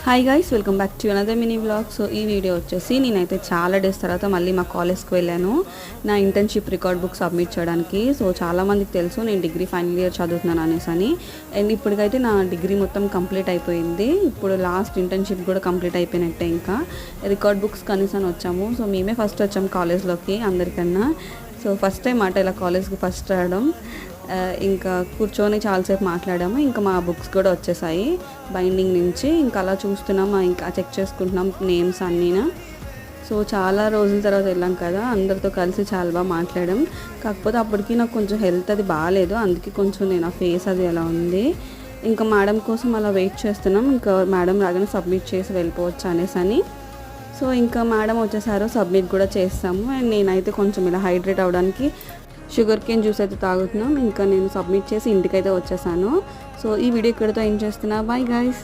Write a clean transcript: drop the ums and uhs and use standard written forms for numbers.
Hi guys, welcome back to another mini vlog. So ఈ video వచ్చేసి నేనైతే చాలా డేస్ తర్వాత మళ్ళీ మా కాలేజ్కి వెళ్ళాను నా ఇంటర్న్షిప్ రికార్డ్ బుక్ సబ్మిట్ చేయడానికి. సో చాలామందికి తెలుసు నేను డిగ్రీ ఫైనల్ ఇయర్ చదువుతున్నాను అనేసి అని. అండ్ ఇప్పటికైతే నా డిగ్రీ మొత్తం కంప్లీట్ అయిపోయింది. ఇప్పుడు లాస్ట్ ఇంటర్న్షిప్ కూడా కంప్లీట్ అయిపోయినట్టే. ఇంకా రికార్డ్ బుక్స్ కనీసం వచ్చాము. సో మేమే ఫస్ట్ వచ్చాము కాలేజ్లోకి అందరికన్నా. సో ఫస్ట్ టైం మాట ఇలా కాలేజ్కి ఫస్ట్ రావడం. ఇంకా కూర్చొని చాలాసేపు మాట్లాడాము. ఇంకా మా బుక్స్ కూడా వచ్చేసాయి బైండింగ్ నుంచి. ఇంకా అలా చూస్తున్నాం, ఇంకా చెక్ చేసుకుంటున్నాం నేమ్స్ అన్నీనా. సో చాలా రోజుల తర్వాత వెళ్ళాం కదా, అందరితో కలిసి చాలా బాగా మాట్లాడాం. కాకపోతే అప్పటికి నాకు కొంచెం హెల్త్ అది బాగాలేదు, అందుకే కొంచెం నేను ఆ ఫేస్ అది ఎలా ఉంది. ఇంకా మేడం కోసం అలా వెయిట్ చేస్తున్నాం. ఇంకా మేడం రాగానే సబ్మిట్ చేసి వెళ్ళిపోవచ్చు అనేసి అని. సో ఇంకా మేడం వచ్చేసారు, సబ్మిట్ కూడా చేస్తాము. అండ్ నేనైతే కొంచెం ఇలా హైడ్రేట్ అవ్వడానికి షుగర్ కేన్ జ్యూస్ అయితే తాగుతున్నాం. ఇంకా నేను సబ్మిట్ చేసి ఇంటికైతే వచ్చేసాను. సో ఈ వీడియో ఇక్కడితో ఏం చేస్తున్నా. Bye guys.